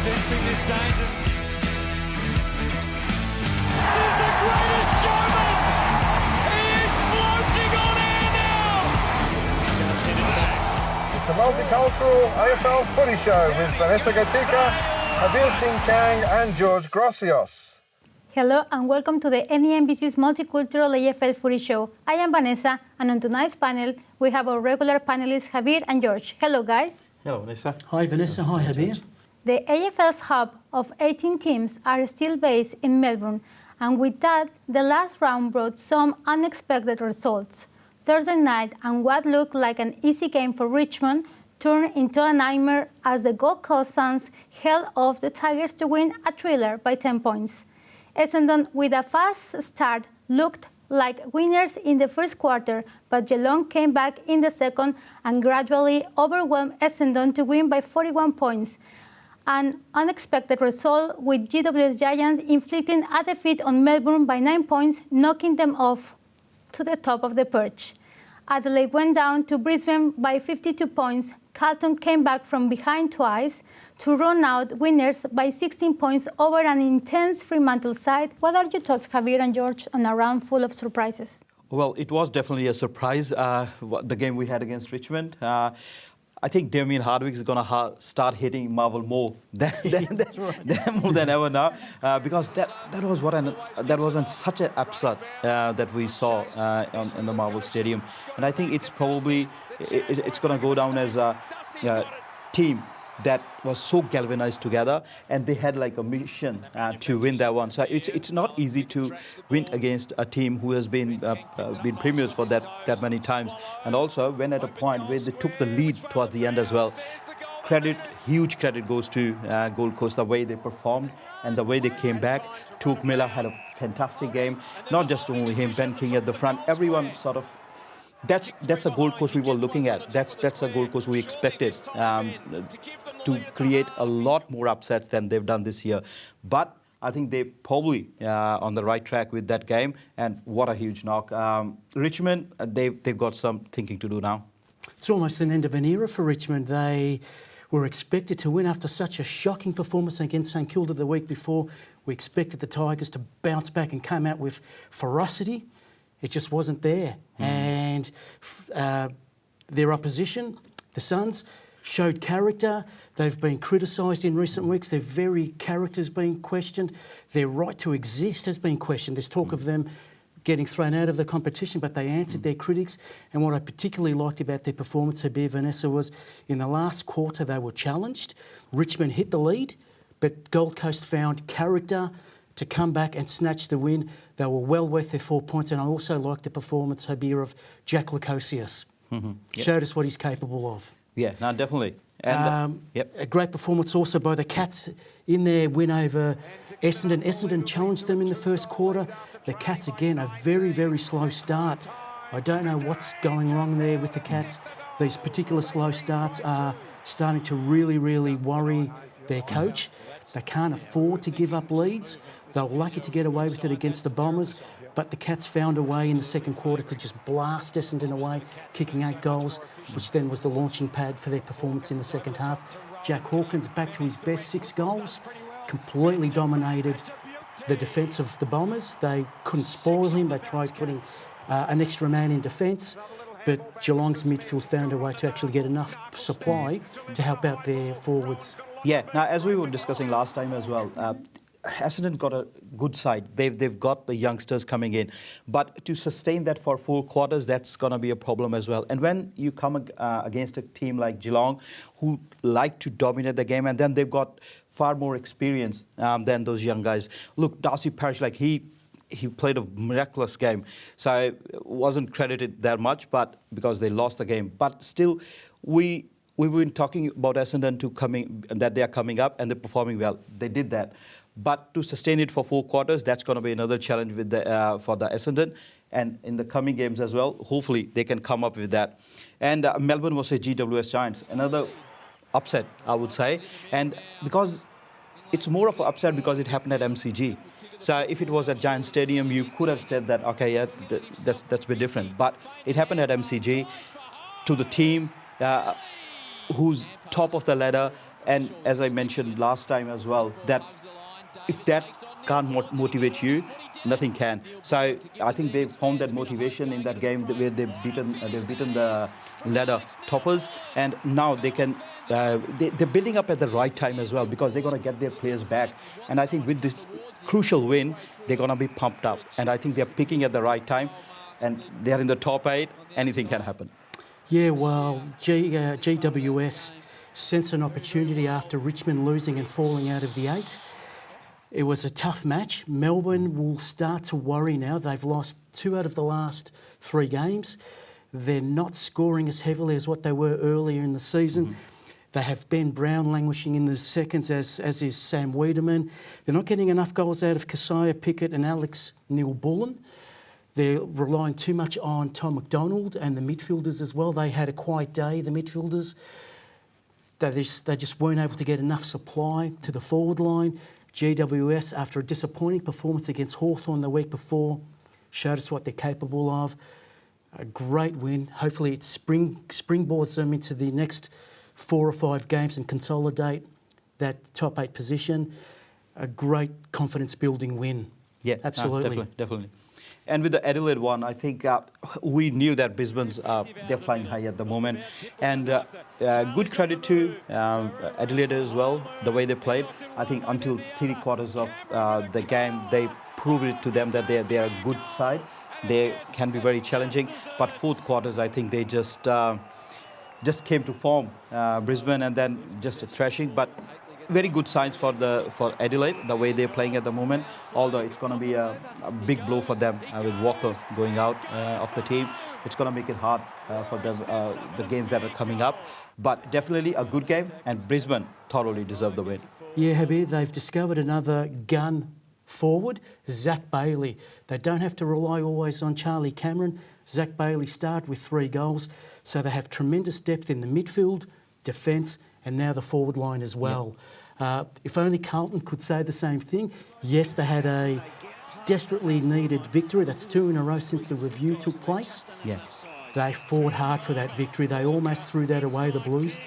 sensing this danger. This is the greatest showman! He is floating on air now! He's going to send it back. It's the Multicultural AFL Footy Show with Vanessa Harbir and George Gracios. Hello and welcome to the NEMBC's Multicultural AFL Footy Show. I am Vanessa, and on tonight's panel we have our regular panelists Harbir and George. Hello guys. Hello Vanessa. Hi Vanessa, hi Harbir. The AFL's hub of 18 teams are still based in Melbourne, and with that, the last round brought some unexpected results. Thursday night, and what looked like an easy game for Richmond turned into a nightmare as the Gold Coast Suns held off the Tigers to win a thriller by 10 points. Essendon, with a fast start, looked like winners in the first quarter, but Geelong came back in the second and gradually overwhelmed Essendon to win by 41 points. An unexpected result with GWS Giants inflicting a defeat on Melbourne by 9 points, knocking them off to the top of the perch. Adelaide went down to Brisbane by 52 points. Carlton came back from behind twice to run out winners by 16 points over an intense Fremantle side. What are your thoughts, Harbir and George, on a round full of surprises? Well, it was definitely a surprise, the game we had against Richmond. I think Damien Hardwick is going to start hitting Marvel more than ever now, because that wasn't such an upset that we saw in the Marvel Stadium, and I think it's probably it's going to go down as a team that was so galvanized together, and they had like a mission to win that one. So it's not easy to win against a team who has been premiers for that many times, and also when at a point where they took the lead towards the end as well. Huge credit goes to Gold Coast, the way they performed and the way they came back. Touk Miller had a fantastic game, not just only him, Ben King at the front, everyone sort of. That's a Gold Coast we were looking at. That's a Gold Coast we expected to create a lot more upsets than they've done this year. But I think they probably on the right track with that game. And what a huge knock. Richmond, they've got some thinking to do now. It's almost an end of an era for Richmond. They were expected to win after such a shocking performance against St Kilda the week before. We expected the Tigers to bounce back and come out with ferocity. It just wasn't there. And their opposition, the Suns, showed character. They've been criticised in recent weeks. Their very character's been questioned. Their right to exist has been questioned. There's talk of them getting thrown out of the competition, but they answered their critics. And what I particularly liked about their performance, Harbir, Vanessa, was in the last quarter they were challenged. Richmond hit the lead, but Gold Coast found character to come back and snatch the win. They were well worth their 4 points, and I also liked the performance, Harbir, of Jack Lukosius. Yep. Showed us what he's capable of. Yeah, no, definitely. And, A great performance also by the Cats in their win over Essendon. Essendon challenged them in the first quarter. The Cats, again, a very, very slow start. I don't know what's going wrong there with the Cats. These particular slow starts are starting to really, really worry their coach. They can't afford to give up leads. They were lucky to get away with it against the Bombers, but the Cats found a way in the second quarter to just blast Essendon away, kicking 8 goals, which then was the launching pad for their performance in the second half. Jack Hawkins back to his best 6 goals, completely dominated the defence of the Bombers. They couldn't spoil him. They tried putting an extra man in defence, but Geelong's midfield found a way to actually get enough supply to help out their forwards. Yeah, now as we were discussing last time as well, Essendon got a good side. They've got the youngsters coming in, but to sustain that for 4 quarters, that's going to be a problem as well. And when you come against a team like Geelong, who like to dominate the game, and then they've got far more experience than those young guys. Look, Darcy Parish, like he played a miraculous game, so it wasn't credited that much, but because they lost the game. But still, we've been talking about Essendon that they are coming up and they're performing well. They did that. But to sustain it for 4 quarters, that's going to be another challenge with for the Essendon. And in the coming games as well, hopefully they can come up with that. And Melbourne versus GWS Giants, another upset, I would say. And because it's more of an upset because it happened at MCG. So if it was at Giant Stadium, you could have said that, okay, yeah, that's a bit different. But it happened at MCG to the team who's top of the ladder, And as I mentioned last time as well, that if that can't motivate you, nothing can. So I think they found that motivation in that game where they've beaten the ladder toppers, and now they can. They're building up at the right time as well, because they're going to get their players back. And I think with this crucial win, they're going to be pumped up. And I think they're picking at the right time, and they're in the top 8. Anything can happen. Yeah, well, GWS sensed an opportunity after Richmond losing and falling out of the 8. It was a tough match. Melbourne will start to worry now. They've lost 2 out of the last 3 games. They're not scoring as heavily as what they were earlier in the season. Mm-hmm. They have Ben Brown languishing in the seconds, as is Sam Wiedemann. They're not getting enough goals out of Keziah Pickett and Alex Neil-Bullen. They're relying too much on Tom McDonald and the midfielders as well. They had a quiet day, the midfielders. They just weren't able to get enough supply to the forward line. GWS, after a disappointing performance against Hawthorn the week before, showed us what they're capable of. A great win. Hopefully it springboards them into the next 4 or 5 games and consolidate that top 8 position. A great confidence-building win. Yeah, absolutely. Definitely. And with the Adelaide one, I think we knew that Brisbane's they're flying high at the moment, and good credit to Adelaide as well, the way they played. I think until 3/4 of the game, they proved it to them that they are a good side. They can be very challenging, but 4th quarters, I think they just came to form Brisbane, and then just a thrashing. But very good signs for Adelaide, the way they're playing at the moment. Although it's going to be a big blow for them with Walker going out of the team. It's going to make it hard for them, the games that are coming up. But definitely a good game, and Brisbane thoroughly deserve the win. Yeah, Harbir, they've discovered another gun forward, Zach Bailey. They don't have to rely always on Charlie Cameron. Zach Bailey started with 3 goals, so they have tremendous depth in the midfield, defence, and now the forward line as well. Yep. If only Carlton could say the same thing. Yes, they had a desperately needed victory. That's 2 in a row since the review took place. Yeah. They fought hard for that victory. They almost threw that away, the Blues.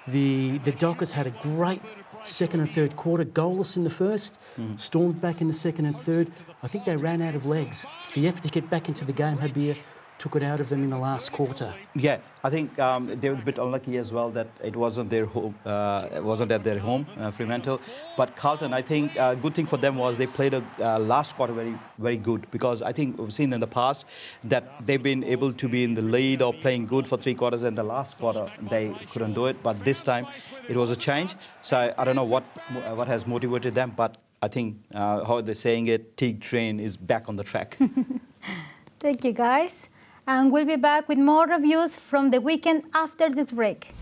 The Dockers had a great second and third quarter, goalless in the first, stormed back in the second and third. I think they ran out of legs. The effort to get back into the game, Harbir, took it out of them in the last quarter. Yeah, I think they were a bit unlucky as well that it wasn't their home, wasn't at their home, Fremantle. But Carlton, I think a good thing for them was they played a last quarter very, very good, because I think we've seen in the past that they've been able to be in the lead or playing good for 3 quarters, and the last quarter they couldn't do it. But this time it was a change. So I don't know what has motivated them, but I think how they're saying it, Teague Train is back on the track. Thank you, guys. And we'll be back with more reviews from the weekend after this break.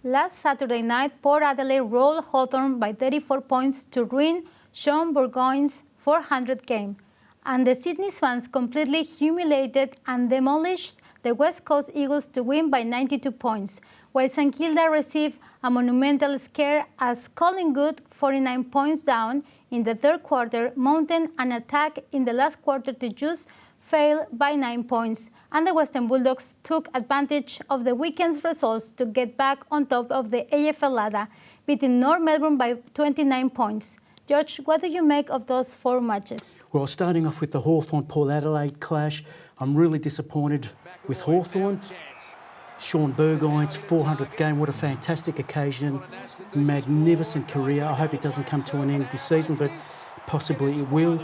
Last Saturday night, Port Adelaide rolled Hawthorn by 34 points to ruin Sean Burgoyne's 400th game. And the Sydney Swans completely humiliated and demolished the West Coast Eagles to win by 92 points, while St Kilda received a monumental scare as Collingwood, 49 points down in the third quarter, mounted an attack in the last quarter to just fail by 9 points, and the Western Bulldogs took advantage of the weekend's results to get back on top of the AFL ladder, beating North Melbourne by 29 points. George, what do you make of those 4 matches? Well, starting off with the Hawthorn-Port Adelaide clash, I'm really disappointed with Hawthorn. Sean Burgoyne's 400th game, what a fantastic occasion, magnificent career. I hope it doesn't come to an end this season, but possibly it will.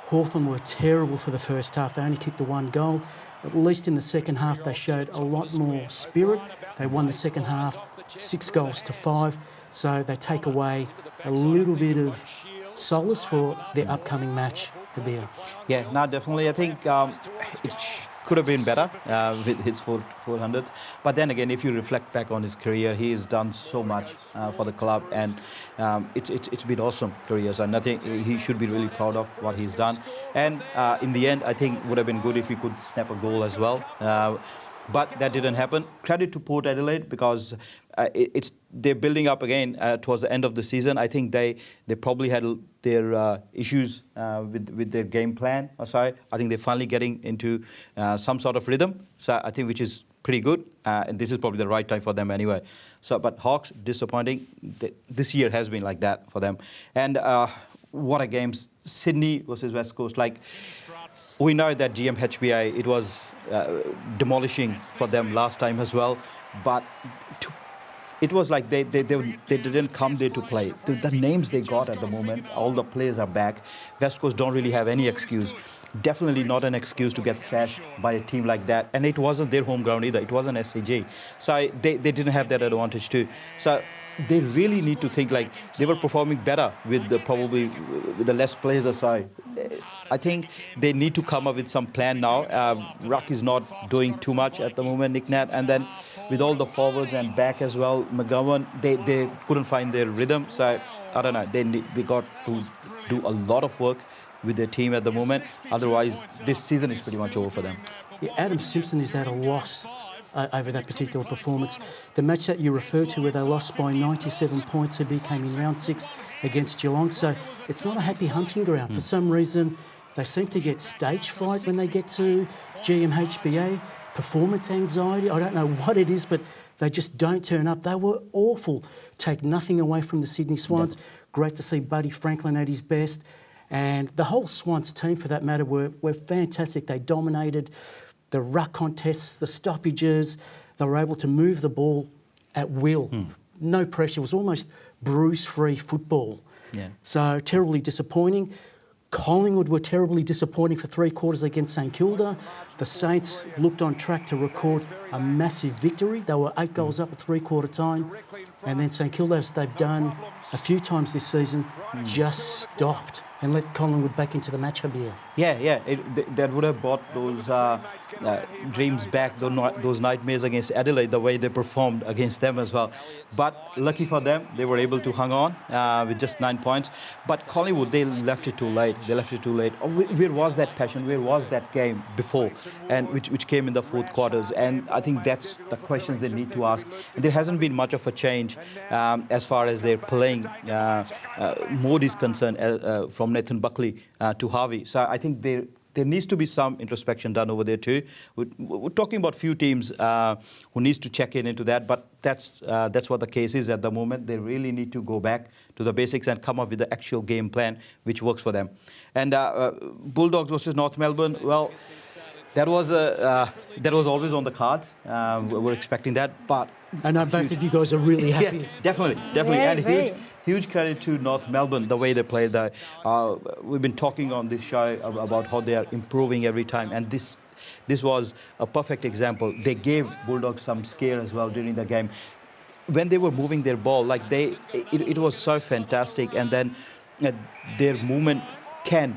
Hawthorn were terrible for the first half. They only kicked the 1 goal. At least in the second half, they showed a lot more spirit. They won the second half 6 goals to 5, so they take away a little bit of solace for their upcoming match, Harbir. Yeah, no, definitely. I think it could have been better with his 400th. But then again, if you reflect back on his career, he has done so much for the club, and it's been awesome career. So nothing, he should be really proud of what he's done. And in the end, I think it would have been good if he could snap a goal as well. but that didn't happen. Credit to Port Adelaide because they're building up again towards the end of the season. I think they probably had their issues with their game plan. I think they're finally getting into some sort of rhythm. So I think which is pretty good, and this is probably the right time for them anyway. But Hawks, disappointing. This year has been like that for them. And what a game. Sydney versus West Coast. Like, we know that GMHBA, it was demolishing for them last time as well. But it was like they didn't come there to play. The names they got at the moment, all the players are back. West Coast don't really have any excuse. Definitely not an excuse to get thrashed by a team like that. And it wasn't their home ground either. It wasn't SCG. So they didn't have that advantage too. So they really need to think like they were performing better with probably with the less players aside. I think they need to come up with some plan now. Ruck is not doing too much at the moment, Nick Nat. And then with all the forwards and back as well, McGowan, they couldn't find their rhythm. So I don't know, they got to do a lot of work with their team at the moment. Otherwise, this season is pretty much over for them. Yeah, Adam Simpson is at a loss over that particular performance. The match that you referred to where they lost by 97 points, who became in round 6 against Geelong. So it's not a happy hunting ground. For some reason, they seem to get stage fright when they get to GMHBA, performance anxiety. I don't know what it is, but they just don't turn up. They were awful. Take nothing away from the Sydney Swans. Great to see Buddy Franklin at his best. And the whole Swans team, for that matter, were fantastic. They dominated the ruck contests, the stoppages. They were able to move the ball at will. No pressure. It was almost bruise-free football. Yeah. So terribly disappointing. Collingwood were terribly disappointing for 3 quarters against St Kilda. The Saints looked on track to record a massive victory. They were 8 goals up at 3-quarter time. And then St Kilda, as they've done a few times this season, just stopped and let Collingwood back into the match, Harbir. Yeah. That would have brought those dreams back, those nightmares against Adelaide, the way they performed against them as well. But lucky for them, they were able to hang on with just 9 points. But Collingwood, they left it too late. Oh, where was that passion? Where was that game before? And which came in the fourth quarters. And I think that's the questions they need to ask. And there hasn't been much of a change as far as their playing mode is concerned from Nathan Buckley to Harvey. So I think there needs to be some introspection done over there too. We're talking about few teams who needs to check into that, but that's what the case is at the moment. They really need to go back to the basics and come up with the actual game plan which works for them. And Bulldogs versus North Melbourne, well, that was always on the cards. We're expecting that, but I know both of you guys are really happy. Yeah, definitely. And huge credit to North Melbourne, the way they played. We've been talking on this show about how they are improving every time, and this was a perfect example. They gave Bulldogs some scare as well during the game. When they were moving their ball, like it was so fantastic, and then their movement can.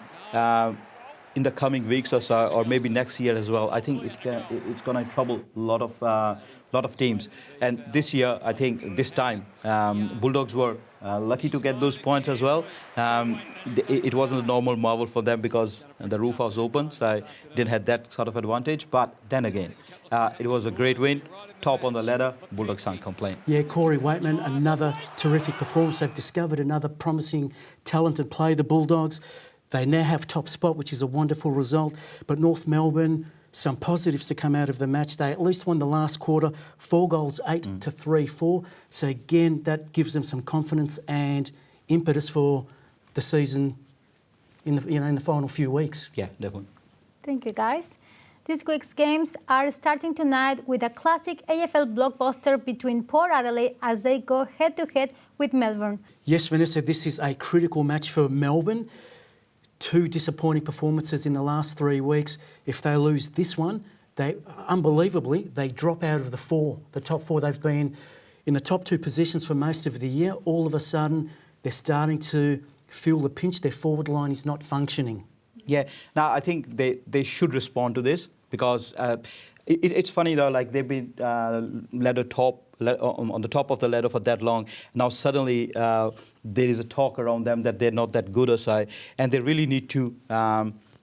In the coming weeks or so, or maybe next year as well, I think it's going to trouble a lot of teams. And this year, I think this time, Bulldogs were lucky to get those points as well. It wasn't a normal marvel for them because the roof was open, so didn't have that sort of advantage. But then again, it was a great win. Top on the ladder, Bulldogs can't complain. Yeah, Corey Waitman, another terrific performance. They've discovered another promising, talented player, the Bulldogs. They now have top spot, which is a wonderful result. But North Melbourne, some positives to come out of the match. They at least won the last quarter, 4 goals, 8 to 3-4. So again, that gives them some confidence and impetus for the season in the final few weeks. Yeah, definitely. Thank you, guys. This week's games are starting tonight with a classic AFL blockbuster between Port Adelaide as they go head-to-head with Melbourne. Yes, Vanessa, this is a critical match for Melbourne. 2 disappointing performances in the last 3 weeks. If they lose this one, unbelievably, they drop out of the top 4. They've been in the top 2 positions for most of the year. All of a sudden, they're starting to feel the pinch. Their forward line is not functioning. Yeah. Now, I think they should respond to this because it's funny though, like they've been on the top of the ladder for that long. Now suddenly there is a talk around them that they're not that good or so, and they really need to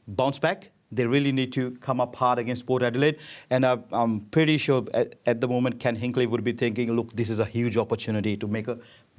bounce back they really need to come up hard against Port Adelaide. And I'm pretty sure at the moment Ken Hinckley would be thinking, look, this is a huge opportunity to make a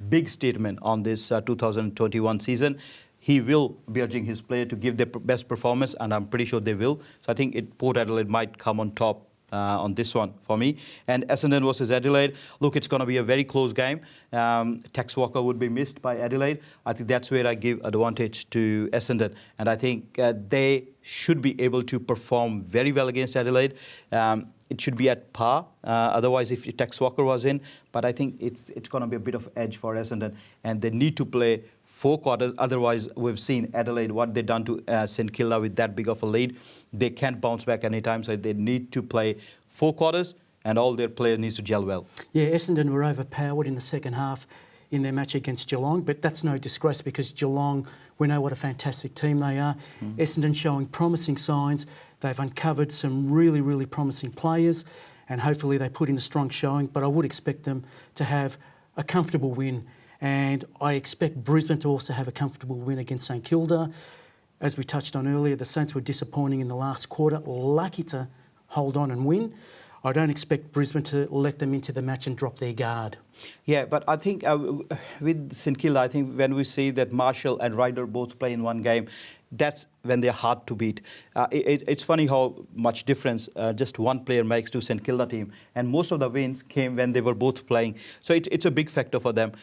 big statement on this 2021 season. He will be urging his player to give their best performance, and I'm pretty sure they will. So I think Port Adelaide might come on top on this one for me. And Essendon versus Adelaide, look, it's going to be a very close game. Tex Walker would be missed by Adelaide. I think that's where I give advantage to Essendon. And I think they should be able to perform very well against Adelaide. It should be at par. Otherwise, if Tex Walker was in, but I think it's going to be a bit of edge for Essendon. And they need to play 4 quarters. Otherwise, we've seen Adelaide, what they've done to St Kilda with that big of a lead. They can't bounce back anytime, so they need to play 4 quarters, and all their players need to gel well. Yeah, Essendon were overpowered in the second half in their match against Geelong, but that's no disgrace because Geelong, we know what a fantastic team they are. Essendon showing promising signs. They've uncovered some really, really promising players, and hopefully they put in a strong showing, but I would expect them to have a comfortable win. And I expect Brisbane to also have a comfortable win against St Kilda. As we touched on earlier, the Saints were disappointing in the last quarter, lucky to hold on and win. I don't expect Brisbane to let them into the match and drop their guard. Yeah, but I think with St Kilda, I think when we see that Marshall and Ryder both play in one game, that's when they're hard to beat. It's funny how much difference just one player makes to St Kilda team. And most of the wins came when they were both playing. So it's a big factor for them.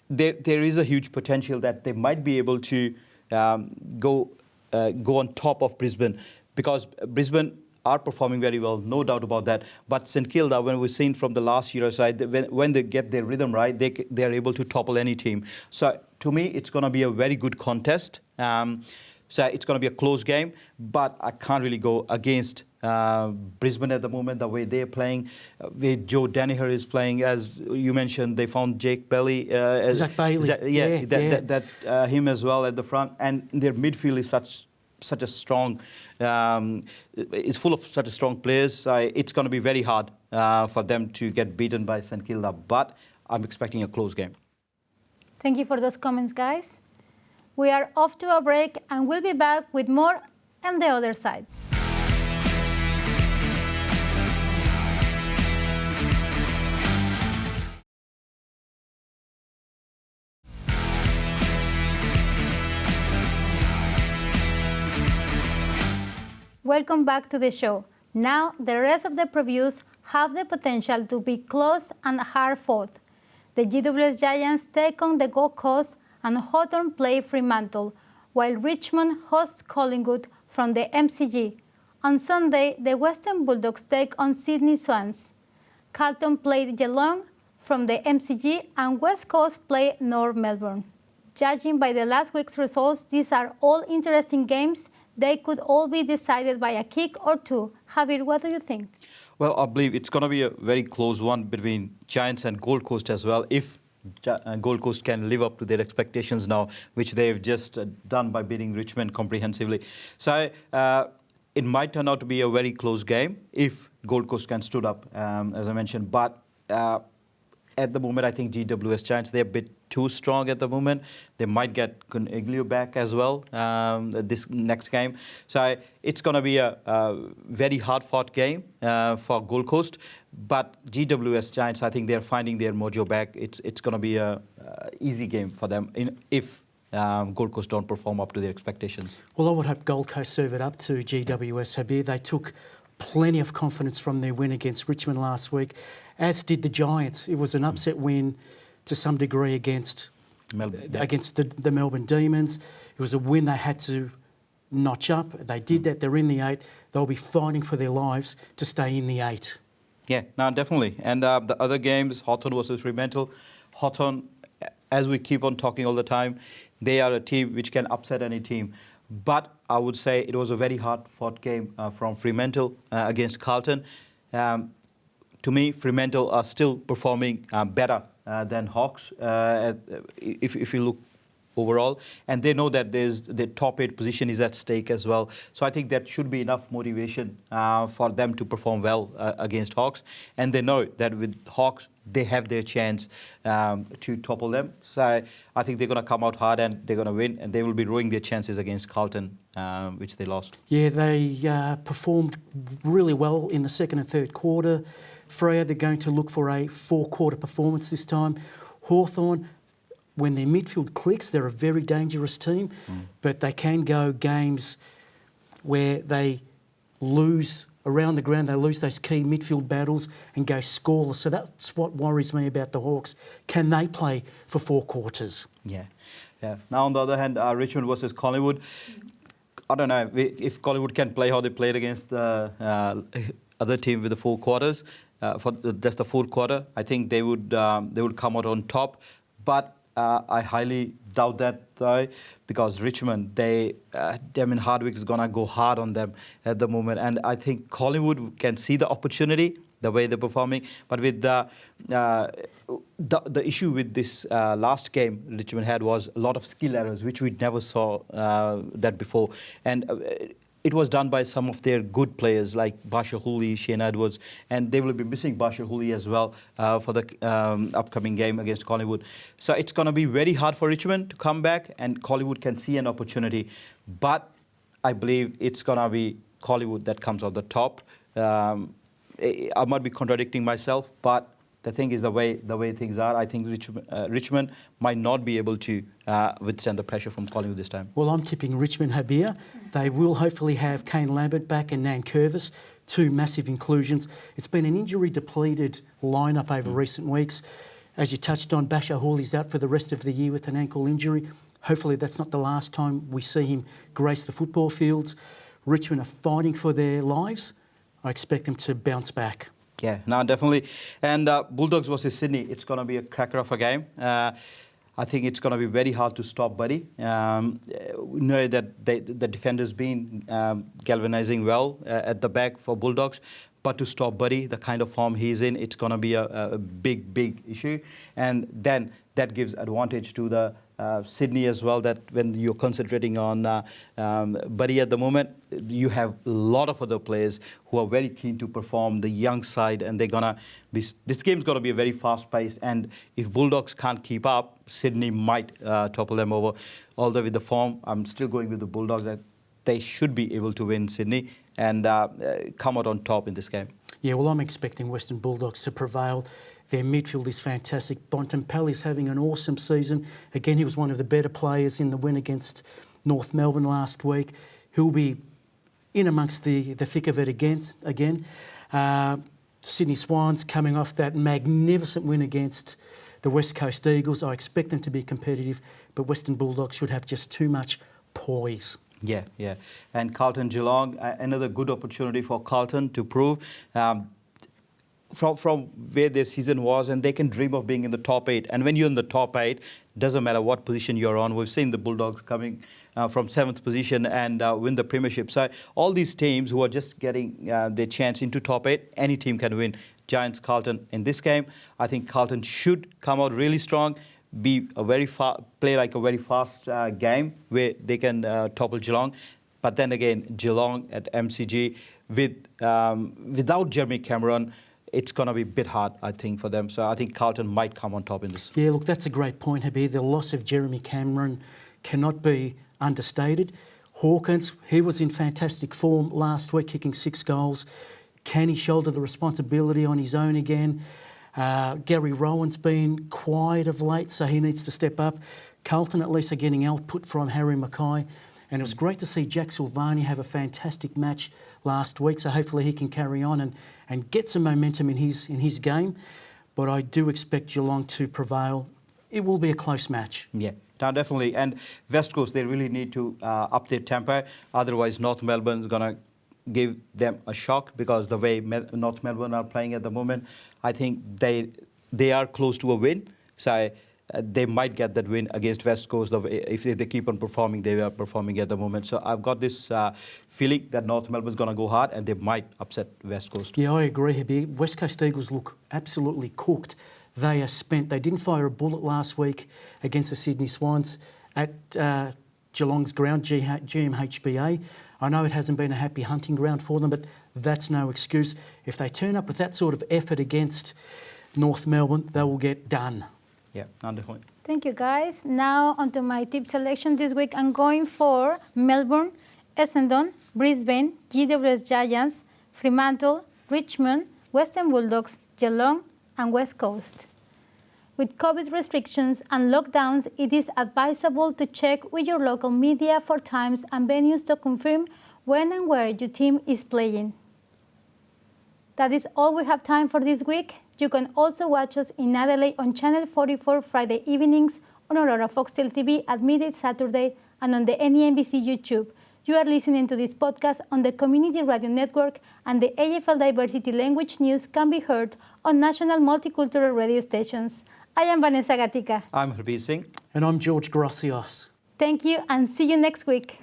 There is a huge potential that they might be able to go on top of Brisbane, because Brisbane are performing very well, no doubt about that. But St Kilda, when we've seen from the last year aside, when they get their rhythm right, they are able to topple any team. So to me, it's going to be a very good contest. So it's going to be a close game, but I can't really go against Brisbane at the moment, the way they're playing. Where Joe Daniher is playing, as you mentioned, they found Jake Bailey. Zach Bailey. Him as well at the front. And their midfield is such a strong, it's full of such a strong players. It's going to be very hard for them to get beaten by St Kilda, but I'm expecting a close game. Thank you for those comments, guys. We are off to a break and we'll be back with more on the other side. Welcome back to the show. Now, the rest of the previews have the potential to be close and hard-fought. The GWS Giants take on the Gold Coast and Hawthorn play Fremantle, while Richmond hosts Collingwood from the MCG. On Sunday, the Western Bulldogs take on Sydney Swans. Carlton played Geelong from the MCG, and West Coast play North Melbourne. Judging by the last week's results, these are all interesting games. They could all be decided by a kick or two. Harbir, what do you think? Well, I believe it's going to be a very close one between Giants and Gold Coast as well, if Gold Coast can live up to their expectations now, which they've just done by beating Richmond comprehensively. So it might turn out to be a very close game if Gold Coast can stood up, as I mentioned. But at the moment, I think GWS Giants, they're a bit too strong at the moment. They might get Iglio back as well this next game. So it's going to be a very hard-fought game for Gold Coast. But GWS Giants, I think they're finding their mojo back. It's going to be a easy game for them if Gold Coast don't perform up to their expectations. Well, I would hope Gold Coast serve it up to GWS Harbir. They took plenty of confidence from their win against Richmond last week, as did the Giants. It was an upset win to some degree against the Melbourne Demons. It was a win they had to notch up. They did that. They're in the 8. They'll be fighting for their lives to stay in the 8. Yeah, no, definitely. And the other games, Hawthorn versus Fremantle. Hawthorn, as we keep on talking all the time, they are a team which can upset any team. But I would say it was a very hard-fought game from Fremantle against Carlton. To me, Fremantle are still performing better than Hawks. If you look overall, and they know that the top 8 position is at stake as well. So I think that should be enough motivation for them to perform well against Hawks, and they know that with Hawks they have their chance to topple them. So I think they're going to come out hard and they're going to win, and they will be ruining their chances against Carlton, which they lost. Yeah, they performed really well in the second and third quarter. Freo, they're going to look for a 4-quarter performance this time. Hawthorn, when their midfield clicks, they're a very dangerous team, but they can go games where they lose around the ground, they lose those key midfield battles and go scoreless. So that's what worries me about the Hawks. Can they play for 4 quarters? Yeah. Now, on the other hand, Richmond versus Collingwood, I don't know if Collingwood can play how they played against the other team with the 4 quarters. For just the 4th quarter, I think they would come out on top, but I highly doubt that though, because Richmond, Hardwick is gonna go hard on them at the moment, and I think Collingwood can see the opportunity the way they're performing, but with the issue with this last game Richmond had was a lot of skill errors, which we never saw that before, and it was done by some of their good players like Basher Hooley, Shane Edwards, and they will be missing Basher Hooley as well for the upcoming game against Collingwood. So it's going to be very hard for Richmond to come back, and Collingwood can see an opportunity. But I believe it's going to be Collingwood that comes out the top. I might be contradicting myself, but the thing is the way things are, I think Richmond might not be able to withstand the pressure from Collingwood this time. Well, I'm tipping Richmond, Harbir. They will hopefully have Kane Lambert back and Nan Curvis, 2 massive inclusions. It's been an injury-depleted lineup over recent weeks. As you touched on, Basher Hawley's out for the rest of the year with an ankle injury. Hopefully that's not the last time we see him grace the football fields. Richmond are fighting for their lives. I expect them to bounce back. Yeah, no, definitely. And Bulldogs versus Sydney, it's going to be a cracker of a game. I think it's going to be very hard to stop Buddy. We know that the defender's been galvanising well at the back for Bulldogs, but to stop Buddy, the kind of form he's in, it's going to be a big issue. And then that gives advantage to the Sydney as well, that when you're concentrating on Buddy at the moment, you have a lot of other players who are very keen to perform, the young side, and they're going to be... This game's going to be a very fast-paced, and if Bulldogs can't keep up, Sydney might topple them over. Although with the form, I'm still going with the Bulldogs. They should be able to win Sydney and come out on top in this game. Yeah, well, I'm expecting Western Bulldogs to prevail. Their midfield is fantastic. Bontempelli's having an awesome season. Again, he was one of the better players in the win against North Melbourne last week. He'll be in amongst the thick of it again. Sydney Swans coming off that magnificent win against the West Coast Eagles. I expect them to be competitive, but Western Bulldogs should have just too much poise. Yeah. And Carlton Geelong, another good opportunity for Carlton to prove from where their season was, and they can dream of being in the top 8. And when you're in the top 8, doesn't matter what position you're on. We've seen the Bulldogs coming from 7th position and win the premiership. So all these teams who are just getting their chance into top 8, any team can win. Giants, Carlton. In this game, I think Carlton should come out really strong, be a play like a very fast game where they can topple Geelong. But then again, Geelong at MCG without Jeremy Cameron, it's going to be a bit hard, I think, for them. So I think Carlton might come on top in this. Yeah, look, that's a great point, Harbir. The loss of Jeremy Cameron cannot be understated. Hawkins, he was in fantastic form last week, kicking 6 goals. Can he shoulder the responsibility on his own again? Gary Rowan's been quiet of late, so he needs to step up. Carlton at least are getting output from Harry Mackay. And it was great to see Jack Silvani have a fantastic match last week, so hopefully he can carry on and get some momentum in his game. But I do expect Geelong to prevail. It will be a close match. Yeah, definitely. And West Coast, they really need to up their tempo. Otherwise, North Melbourne is going to give them a shock, because the way North Melbourne are playing at the moment, I think they are close to a win. So they might get that win against West Coast if they keep on performing. They are performing at the moment. So I've got this feeling that North Melbourne's going to go hard and they might upset West Coast. Yeah, I agree, Harbir. West Coast Eagles look absolutely cooked. They are spent. They didn't fire a bullet last week against the Sydney Swans. at Geelong's ground, GMHBA. I know it hasn't been a happy hunting ground for them, but that's no excuse. If they turn up with that sort of effort against North Melbourne, they will get done. Yeah, definitely. Thank you, guys. Now onto my tip selection this week. I'm going for Melbourne, Essendon, Brisbane, GWS Giants, Fremantle, Richmond, Western Bulldogs, Geelong, and West Coast. With COVID restrictions and lockdowns, it is advisable to check with your local media for times and venues to confirm when and where your team is playing. That is all we have time for this week. You can also watch us in Adelaide on Channel 44 Friday evenings, on Aurora Foxtel TV at midday Saturday, and on the NEMBC YouTube. You are listening to this podcast on the Community Radio Network, and the AFL Diversity Language News can be heard on national multicultural radio stations. I am Vanessa Gatica. I'm Harbir. And I'm George Grossios. Thank you, and see you next week.